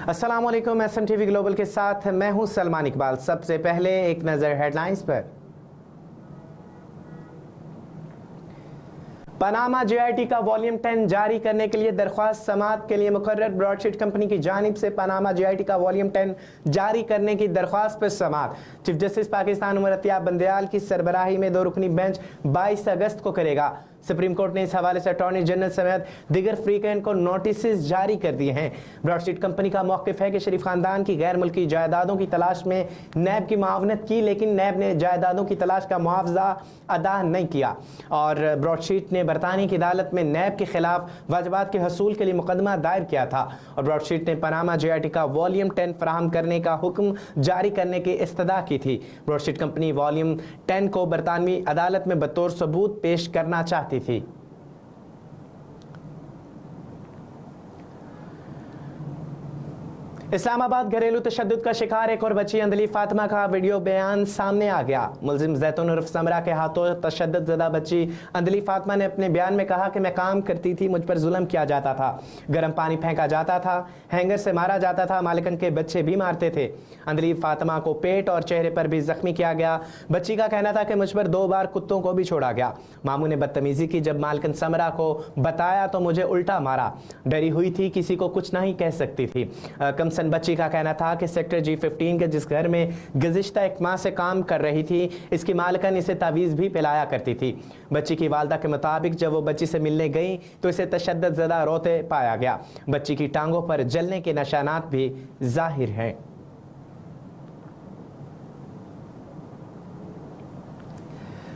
अस्सलाम वालेकुम। SMTV global के साथ मैं हूं सलमान इकबाल। सबसे पहले एक नज़र हेडलाइंस पर। पनामा JIT का वॉल्यूम 10 जारी करने के लिए दरख्वास्त समाअत के लिए मुकर्रर। ब्रॉडशीट कंपनी की जानिब से पनामा JIT का वॉल्यूम 10 जारी करने की दरख्वास्त पर समाअत चीफ जस्टिस पाकिस्तान उमर अतियाब बंदयाल की सरबराही में 2 रुकनी बेंच 22 अगस्त को करेगा। सुप्रीम कोर्ट ने इस हवाले से अटॉर्नी जनरल समेत दिगर फ्रीकैन को नोटिस जारी कर दिए हैं। ब्रॉडशीट कंपनी का मौक़िफ़ है कि शरीफ खानदान की गैर मुल्की जायदादों की तलाश में नैब की मावनत की, लेकिन नैब ने जायदादों की तलाश का मुआवजा अदा नहीं किया और ब्रॉडशीट ने बरतानी की अदालत में नैब के खिलाफ वाजबात के हसूल के लिए मुकदमा दायर किया था और ब्रॉडशीट ने पनामा JIT का वॉल्यूम 10 फराहम करने का हुक्म जारी करने की इस्तदा की थी। ब्रॉडशीट कंपनी वॉल्यूम 10 को बरतानवी अदालत में बतौर सबूत पेश करना चाहती थी। इस्लामाबाद घरेलू तशद्दुद का शिकार एक और बच्ची अंजलि फातिमा का वीडियो बयान सामने आ गया। मुलजिम जैतून उर्फ समरा के हाथों तशद्दुद ज़दा बच्ची अंजलि फातिमा ने अपने बयान में कहा कि मैं काम करती थी, मुझ पर जुल्म किया जाता था, गर्म पानी फेंका जाता था, हैंगर से मारा जाता था, मालिकन के बच्चे भी मारते थे। अंजलि फातिमा को पेट और चेहरे पर भी जख्मी किया गया। बच्ची का कहना था कि मुझ पर 2 बार कुत्तों को भी छोड़ा गया। मामू ने बदतमीजी की, जब मालिकन समरा को बताया तो मुझे उल्टा मारा। डरी हुई थी, किसी को कुछ नहीं कह सकती थी। कमसन बच्ची का कहना था कि सेक्टर G15 के जिस घर में गुज़िश्ता 1 माह से काम कर रही थी, इसकी मालिकन इसे तावीज़ भी पिलाया करती थी। बच्ची की वालदा के मुताबिक जब वो बच्ची से मिलने गई तो इसे तशद्दुद ज़दा रोते पाया गया। बच्ची की टांगों पर जलने के निशानात भी जाहिर हैं।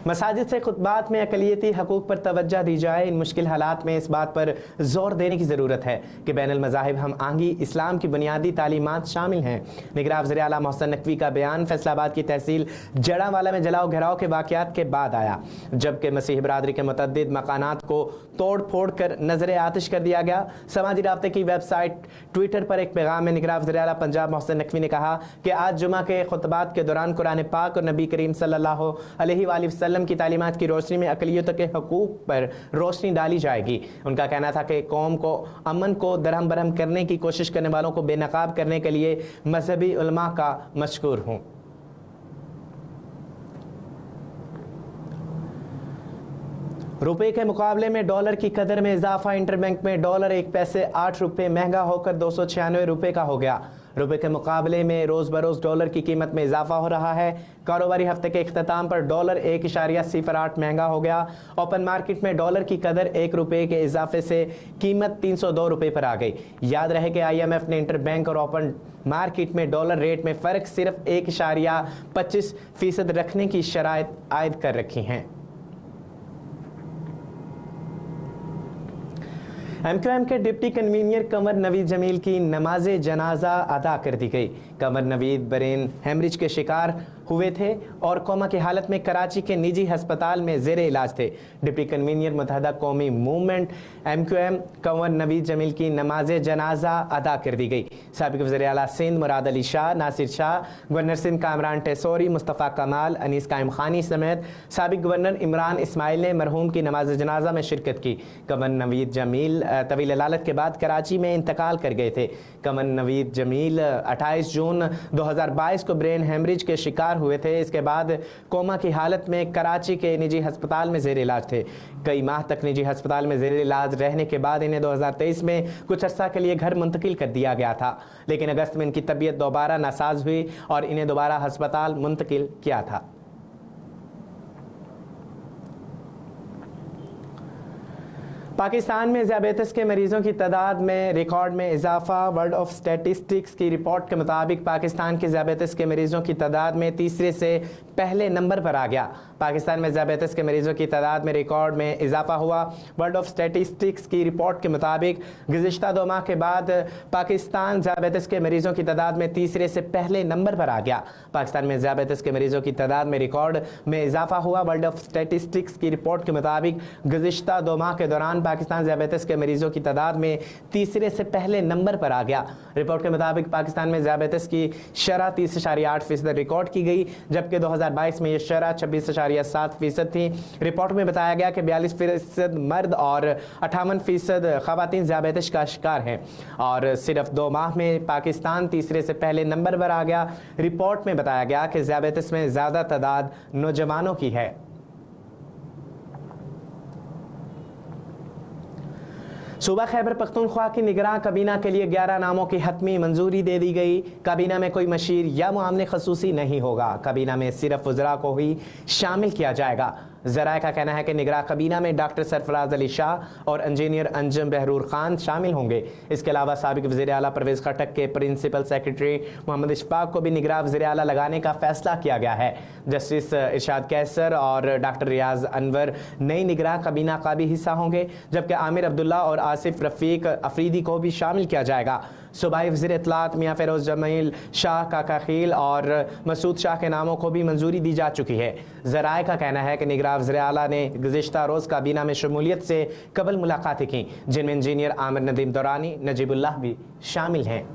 मसाजिद से खुतबात में अक़लियती हकूक़ पर तवज्जो दी जाए। इन मुश्किल हालात में इस बात पर ज़ोर देने की ज़रूरत है कि बैनुल मज़ाहिब हम आंगी इस्लाम की बुनियादी तालीमात शामिल हैं। निगरान वज़ीर आला मोहसिन नकवी का बयान फैसलाबाद की तहसील जड़ावाला में जलाओ घेराव के वाक़यात के बाद आया, जबकि मसीह बरादरी के मुतअद्दिद मकानात को तोड़ फोड़ कर नज़र आतिश कर दिया गया। समाजी राब्ते की वेबसाइट ट्विटर पर एक पैगाम में निगरान वज़ीर आला पंजाब मोहसिन नकवी ने कहा कि आज जुमा के खुतबात के दौरान कुरान पाक और नबी करीम सल्लल्लाहु अलैहि वसल्लम की तालीमात की रोशनी में अक़लियतों के हकूक़ पर रोशनी डाली जाएगी। उनका कहना था कि कौम को अमन को दरहम बरहम करने की कोशिश करने वालों को बेनकाब करने के लिए मजहबी उलमा का मशकूर हूँ। रुपए के मुकाबले में डॉलर की कदर में इजाफा। इंटरबैंक में डॉलर 1 पैसे 8 रुपये महंगा होकर 296 रुपये का हो गया। रुपए के मुकाबले में रोज़ बरोज़ डॉलर की कीमत में इजाफा हो रहा है। कारोबारी हफ्ते के इख्तिताम पर डॉलर 1.08 महंगा हो गया। ओपन मार्केट में डॉलर की कदर 1 रुपये के इजाफे से कीमत 302 रुपये पर आ गई। याद रहे कि IMF ने इंटरबैंक और ओपन मार्केट में डॉलर रेट में फ़र्क सिर्फ 1.25% रखने की शराइत आयद कर रखी हैं। MQM के डिप्टी कन्वीनर कंवर नवीद जमील की नमाज जनाजा अदा कर दी गई। कंवर नवीद ब्रेन हेमरिज के शिकार हुए थे और कोमा की हालत में कराची के निजी अस्पताल में ज़ेरे इलाज थे। डिप्टी कन्वीनर मुत्तहदा कौमी मूवमेंट MQM कंवर नवीद जमील की नमाज जनाजा अदा कर दी गई। साबिक़ वज़ीर आला सिंध मुराद अली शाह, नासिर शाह, गवर्नर सिंध कामरान टेसोरी, मुस्तफ़ा कमाल, अनीस कायम खानी समेत साबिक़ गवर्नर इमरान इस्माइल ने मरहूम की नमाज जनाजा में शिरकत की। कंवर नवीद जमील तवील अदालत के बाद कराची में इंतकाल कर गए थे। कंवर नवीद जमील 28 जून 2022 को ब्रेन हेमरिज के शिकार हुए थे। इसके बाद कोमा की हालत में कराची के निजी अस्पताल में ज़ेर इलाज थे। कई माह तक निजी अस्पताल में ज़ेर इलाज रहने के बाद इन्हें 2023 में कुछ अर्सा के लिए घर मुंतकिल कर दिया गया था, लेकिन अगस्त में इनकी तबीयत दोबारा नासाज हुई और इन्हें दोबारा अस्पताल मुंतकिल किया था। पाकिस्तान में ज़ियाबेतिस के मरीजों की तादाद में रिकॉर्ड में इजाफा। वर्ल्ड ऑफ स्टैटिस्टिक्स की रिपोर्ट के मुताबिक पाकिस्तान के ज़ियाबेतिस के मरीजों की तादाद में तीसरे से पहले नंबर पर आ गया। पाकिस्तान में ज़ियाबेतिस के मरीजों की तादाद में रिकॉर्ड में इजाफा हुआ। वर्ल्ड ऑफ स्टैटिस्टिक्स की रिपोर्ट के मुताबिक गुज़िश्ता 2 माह के बाद पाकिस्तान ज़ियाबेतिस के मरीजों की तादाद में तीसरे से पहले नंबर पर आ गया। पाकिस्तान में ज़ियाबेतिस के मरीजों की तादाद में रिकॉर्ड में इजाफा हुआ। वर्ल्ड ऑफ स्टैटिस्टिक्स की रिपोर्ट के मुताबिक गुज़िश्ता 2 माह के दौरान पाकिस्तान ज़ियाबेतिस के मरीजों की तादाद में तीसरे से पहले नंबर पर आ गया। रिपोर्ट के मुताबिक पाकिस्तान में ज़ियाबेतिस की शरह 30.8% रिकॉर्ड की गई, जबकि 2022 में यह शरह 26.7% थी। रिपोर्ट में बताया गया कि 42% मर्द और 58% ख़वातीन ज़ियाबेतिस का शिकार हैं और सिर्फ 2 माह में पाकिस्तान तीसरे से पहले नंबर पर आ गया। रिपोर्ट में बताया गया कि ज़ियाबेतिस में ज़्यादा तादाद नौजवानों की है। सूबा खैबर पख्तूनख्वा की निगरान काबीना के लिए 11 नामों की हतमी मंजूरी दे दी गई। काबीना में कोई मशीर या मुआमले खसूसी नहीं होगा। काबीना में सिर्फ वज़रा को ही शामिल किया जाएगा। ज़राए का कहना है कि निगरान काबीना में डॉक्टर सरफराज अली शाह और इंजीनियर अंजम बहरूर खान शामिल होंगे। इसके अलावा साबिक वज़ीर आला परवेज़ खटक के प्रिंसिपल सेक्रेटरी मोहम्मद इशफाक को भी निगरान वज़ीर आला लगाने का फैसला किया गया है। जस्टिस इरशाद कैसर और डॉक्टर रियाज अनवर नई निगरान काबीना का भी हिस्सा होंगे, जबकि आमिर अब्दुल्ला और आसिफ रफ़ीक अफरीदी को भी शामिल किया जाएगा। सूबाई वज़ीर इत्तलात मियाँ फ़िरोज़ जमील शाह, काका खील और मसूद शाह के नामों को भी मंजूरी दी जा चुकी है। ज़राए का कहना है कि निगरान वज़ीर आला ने गुज़िश्ता रोज़ काबीना में शमूलियत से कबल मुलाकातें की, जिनमें इंजीनियर आमिर नदीम दौरानी, नजीबुल्लाह भी शामिल हैं।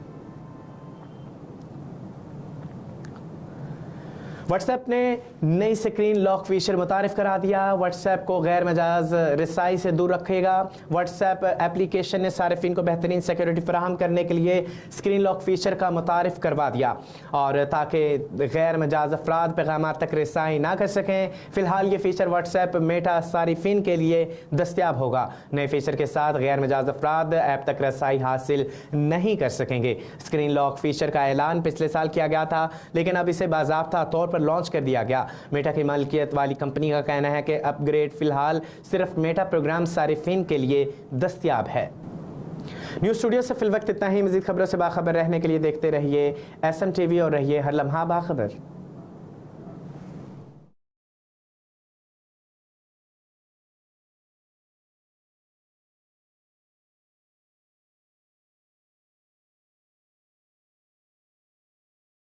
व्हाट्सएप ने नई स्क्रीन लॉक फीचर मुतारिफ करा दिया। व्हाट्सएप को गैर मजाज रसाई से दूर रखेगा। व्हाट्सएप एप्लीकेशन ने सारिफिन को बेहतरीन सिक्योरिटी फराहम करने के लिए स्क्रीन लॉक फीचर का मुतारिफ करवा दिया और ताकि गैर मजाज अफराद पैगाम तक रसाई ना कर सकें। फ़िलहाल ये फ़ीचर व्हाट्सएप मेटा सारिफिन के लिए दस्तियाब होगा। नए फीचर के साथ गैर मजाज अफराद ऐप तक रसाई हासिल नहीं कर सकेंगे। स्क्रीन लॉक फीचर का ऐलान पिछले साल किया गया था, लेकिन अब इसे बाज़ाब्ता तौर पर लॉन्च कर दिया गया। मेटा की मालिकियत वाली कंपनी का कहना है कि अपग्रेड फिलहाल सिर्फ मेटा प्रोग्राम सारिफिन के लिए दस्तयाब है। न्यूज़ स्टूडियो से फिल वक्त इतना ही। मज़ीद खबरों से बाखबर रहने के लिए देखते रहिए SM TV और रहिए हर लम्हा बाखबर।